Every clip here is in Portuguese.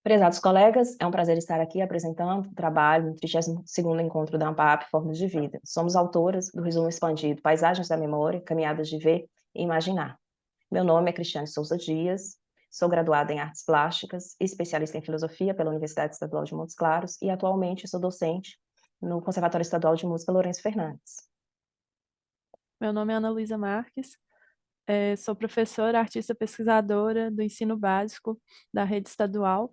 Prezados colegas, é um prazer estar aqui apresentando o trabalho no 32º Encontro da ANPAP Formas de Vida. Somos autoras do resumo expandido Paisagens da Memória, Caminhadas de Ver e Imaginar. Meu nome é Cristiane Souza Dias, sou graduada em Artes Plásticas e especialista em Filosofia pela Universidade Estadual de Montes Claros e atualmente sou docente no Conservatório Estadual de Música Lourenço Fernandes. Meu nome é Ana Luísa Marques, sou professora, artista pesquisadora do ensino básico da rede estadual,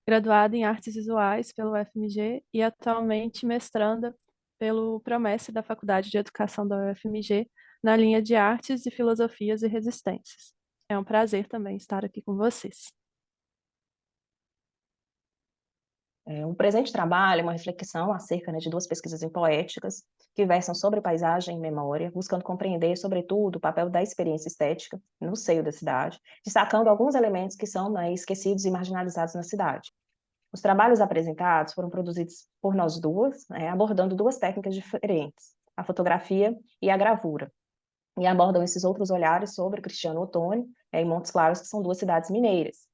graduada em artes visuais pelo UFMG e atualmente mestranda pelo Promesse da Faculdade de Educação da UFMG na linha de Artes e Filosofias e Resistências. É um prazer também estar aqui com vocês. Um presente trabalho é uma reflexão acerca, de duas pesquisas em poéticas que versam sobre paisagem e memória, buscando compreender, sobretudo, o papel da experiência estética no seio da cidade, destacando alguns elementos que são, esquecidos e marginalizados na cidade. Os trabalhos apresentados foram produzidos por nós duas, abordando duas técnicas diferentes, a fotografia e a gravura, e abordam esses outros olhares sobre Cristiano Ottoni, e Montes Claros, que são duas cidades mineiras.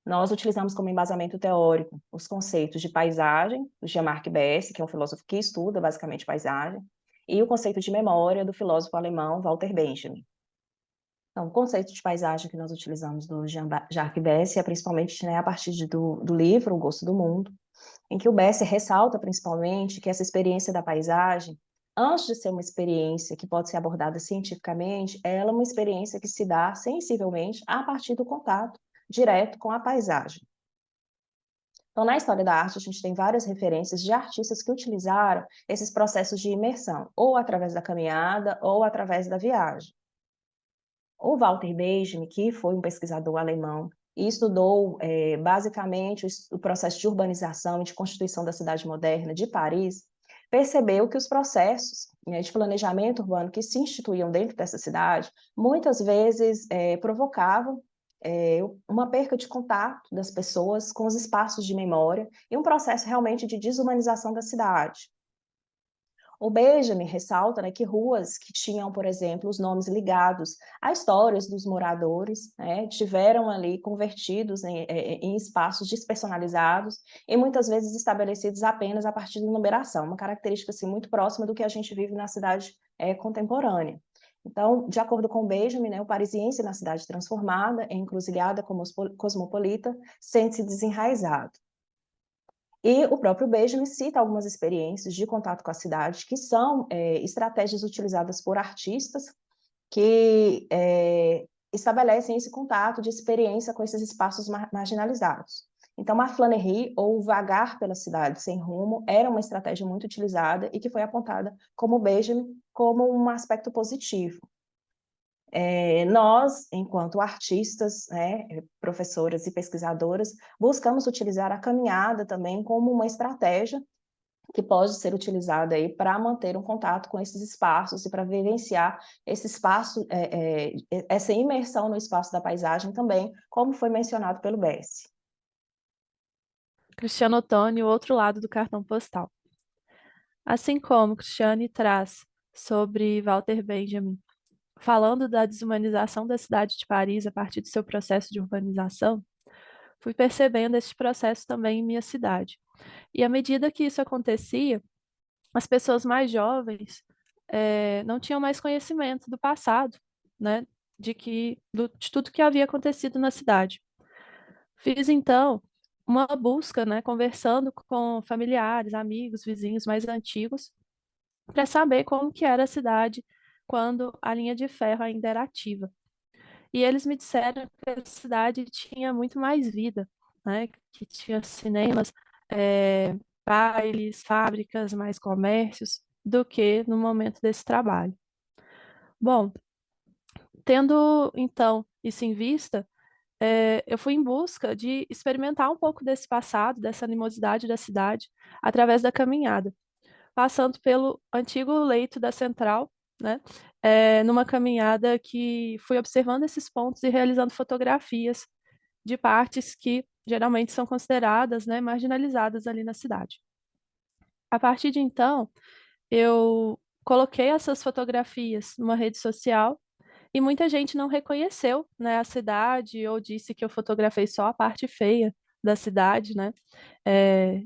Nós utilizamos como embasamento teórico os conceitos de paisagem, do Jean-Marc Besse, que é um filósofo que estuda basicamente paisagem, e o conceito de memória do filósofo alemão Walter Benjamin. Então, o conceito de paisagem que nós utilizamos do Jean-Jacques Besse é principalmente, a partir do livro O Gosto do Mundo, em que o Besse ressalta principalmente que essa experiência da paisagem, antes de ser uma experiência que pode ser abordada cientificamente, ela é uma experiência que se dá sensivelmente a partir do contato direto com a paisagem. Então, na história da arte, a gente tem várias referências de artistas que utilizaram esses processos de imersão, ou através da caminhada, ou através da viagem. O Walter Benjamin, que foi um pesquisador alemão e estudou basicamente o processo de urbanização e de constituição da cidade moderna de Paris, percebeu que os processos, de planejamento urbano que se instituíam dentro dessa cidade, muitas vezes provocavam uma perca de contato das pessoas com os espaços de memória e um processo realmente de desumanização da cidade. O Benjamin ressalta, que ruas que tinham, por exemplo, os nomes ligados a histórias dos moradores, tiveram ali convertidos em espaços despersonalizados e muitas vezes estabelecidos apenas a partir da numeração, uma característica assim, muito próxima do que a gente vive na cidade contemporânea. Então, de acordo com o Benjamin, o parisiense na cidade transformada, encruzilhada cosmopolita, sente-se desenraizado. E o próprio Benjamin cita algumas experiências de contato com a cidade, que são estratégias utilizadas por artistas que estabelecem esse contato de experiência com esses espaços marginalizados. Então, a flânerie, ou vagar pela cidade sem rumo, era uma estratégia muito utilizada e que foi apontada como Benjamin como um aspecto positivo. Nós, enquanto artistas, professoras e pesquisadoras, buscamos utilizar a caminhada também como uma estratégia que pode ser utilizada aí para manter um contato com esses espaços e para vivenciar esse espaço, essa imersão no espaço da paisagem também, como foi mencionado pelo Besse. Cristiano Ottoni, o outro lado do cartão postal. Assim como Cristiane traz sobre Walter Benjamin, falando da desumanização da cidade de Paris a partir do seu processo de urbanização, fui percebendo esse processo também em minha cidade. E à medida que isso acontecia, as pessoas mais jovens não tinham mais conhecimento do passado, né, de tudo que havia acontecido na cidade. Fiz então uma busca, né, conversando com familiares, amigos, vizinhos mais antigos, para saber como que era a cidade quando a linha de ferro ainda era ativa. E eles me disseram que a cidade tinha muito mais vida, né? Que tinha cinemas, bailes, fábricas, mais comércios do que no momento desse trabalho. Bom, tendo então isso em vista, eu fui em busca de experimentar um pouco desse passado, dessa animosidade da cidade, através da caminhada, passando pelo antigo leito da Central, né? Numa caminhada que fui observando esses pontos e realizando fotografias de partes que geralmente são consideradas, né, marginalizadas ali na cidade. A partir de então, eu coloquei essas fotografias numa rede social e muita gente não reconheceu, né, a cidade ou disse que eu fotografei só a parte feia da cidade, né?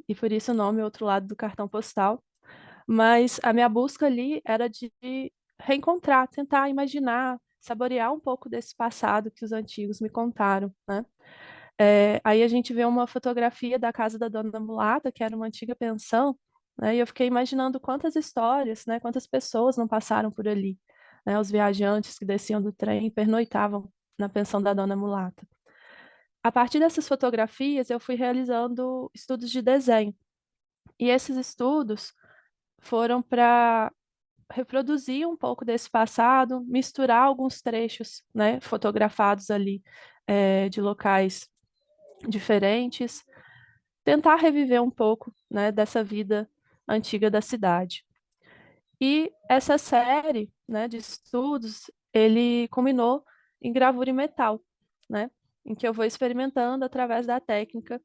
E por isso o nome Outro Lado do Cartão Postal. Mas a minha busca ali era de reencontrar, tentar imaginar, saborear um pouco desse passado que os antigos me contaram, né? Aí a gente vê uma fotografia da casa da Dona Mulata, que era uma antiga pensão, né? E eu fiquei imaginando quantas histórias, né? Quantas pessoas não passaram por ali, né? Os viajantes que desciam do trem e pernoitavam na pensão da Dona Mulata. A partir dessas fotografias, eu fui realizando estudos de desenho. E esses estudos foram para reproduzir um pouco desse passado, misturar alguns trechos, né, fotografados ali, de locais diferentes, tentar reviver um pouco, né, dessa vida antiga da cidade. E essa série, né, de estudos, ele culminou em gravura em metal, né, em que eu vou experimentando através da técnica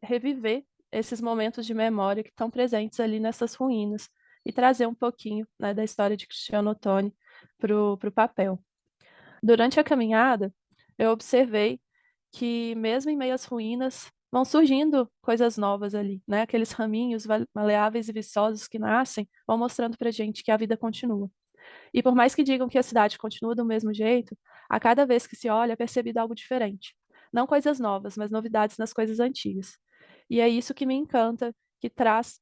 reviver esses momentos de memória que estão presentes ali nessas ruínas e trazer um pouquinho, né, da história de Cristiano Ottoni para o papel. Durante a caminhada, eu observei que, mesmo em meio às ruínas, vão surgindo coisas novas ali, né? Aqueles raminhos maleáveis e viçosos que nascem vão mostrando para gente que a vida continua. E por mais que digam que a cidade continua do mesmo jeito, a cada vez que se olha é percebido algo diferente. Não coisas novas, mas novidades nas coisas antigas. E é isso que me encanta, que traz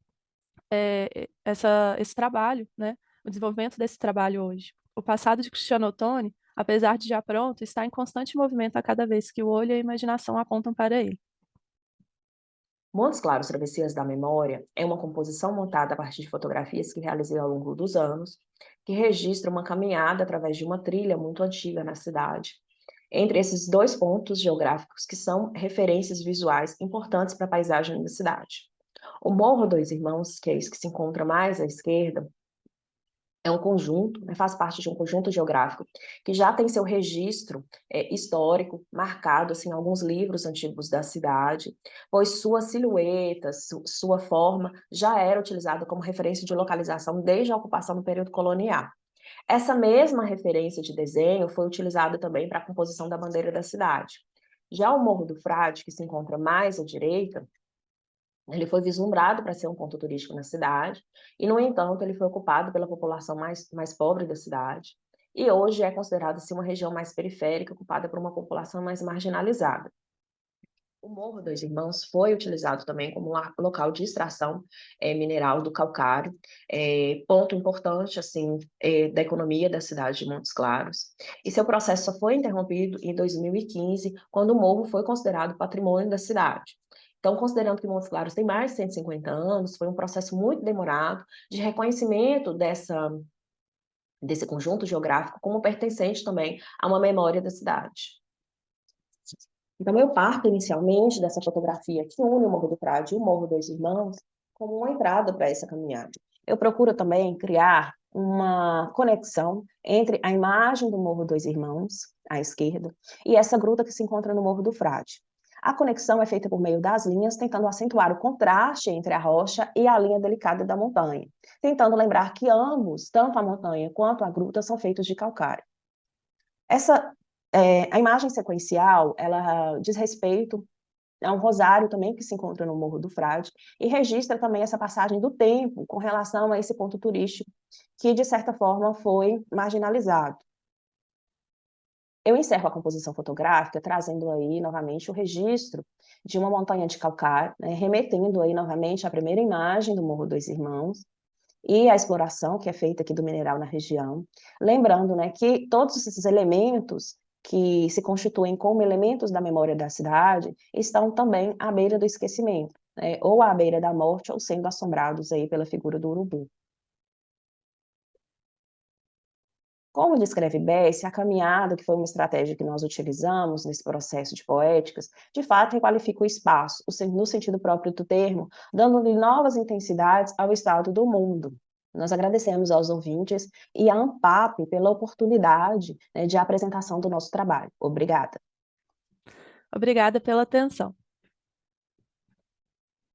esse trabalho, né? O desenvolvimento desse trabalho hoje. O passado de Cristiano Ottoni, apesar de já pronto, está em constante movimento a cada vez que o olho e a imaginação apontam para ele. Montes Claros, Travessias da Memória é uma composição montada a partir de fotografias que realizei ao longo dos anos, que registra uma caminhada através de uma trilha muito antiga na cidade, entre esses dois pontos geográficos que são referências visuais importantes para a paisagem da cidade. O Morro Dois Irmãos, que é esse que se encontra mais à esquerda, é um conjunto, né, faz parte de um conjunto geográfico que já tem seu registro histórico marcado assim, em alguns livros antigos da cidade, pois sua silhueta, sua forma já era utilizada como referência de localização desde a ocupação no período colonial. Essa mesma referência de desenho foi utilizada também para a composição da bandeira da cidade. Já o Morro do Frade, que se encontra mais à direita, ele foi vislumbrado para ser um ponto turístico na cidade, e, no entanto, ele foi ocupado pela população mais pobre da cidade, e hoje é considerado assim, uma região mais periférica, ocupada por uma população mais marginalizada. O Morro Dois Irmãos foi utilizado também como local de extração mineral do calcário, ponto importante assim da economia da cidade de Montes Claros. E seu processo só foi interrompido em 2015, quando o morro foi considerado patrimônio da cidade. Então, considerando que Montes Claros tem mais de 150 anos, foi um processo muito demorado de reconhecimento desse conjunto geográfico como pertencente também a uma memória da cidade. Então, eu parto inicialmente dessa fotografia que une o Morro do Frade e o Morro dos Irmãos como uma entrada para essa caminhada. Eu procuro também criar uma conexão entre a imagem do Morro dos Irmãos, à esquerda, e essa gruta que se encontra no Morro do Frade. A conexão é feita por meio das linhas, tentando acentuar o contraste entre a rocha e a linha delicada da montanha, tentando lembrar que ambos, tanto a montanha quanto a gruta, são feitos de calcário. A imagem sequencial, ela diz respeito a um rosário também que se encontra no Morro do Frade e registra também essa passagem do tempo com relação a esse ponto turístico que, de certa forma, foi marginalizado. Eu encerro a composição fotográfica trazendo aí novamente o registro de uma montanha de calcário, né, remetendo aí novamente à primeira imagem do Morro dos Irmãos, e a exploração que é feita aqui do mineral na região. Lembrando, né, que todos esses elementos que se constituem como elementos da memória da cidade estão também à beira do esquecimento, né, ou à beira da morte, ou sendo assombrados aí pela figura do urubu. Como descreve Bess, a caminhada, que foi uma estratégia que nós utilizamos nesse processo de poéticas, de fato requalifica o espaço, no sentido próprio do termo, dando-lhe novas intensidades ao estado do mundo. Nós agradecemos aos ouvintes e à ANPAP pela oportunidade, né, de apresentação do nosso trabalho. Obrigada. Obrigada pela atenção.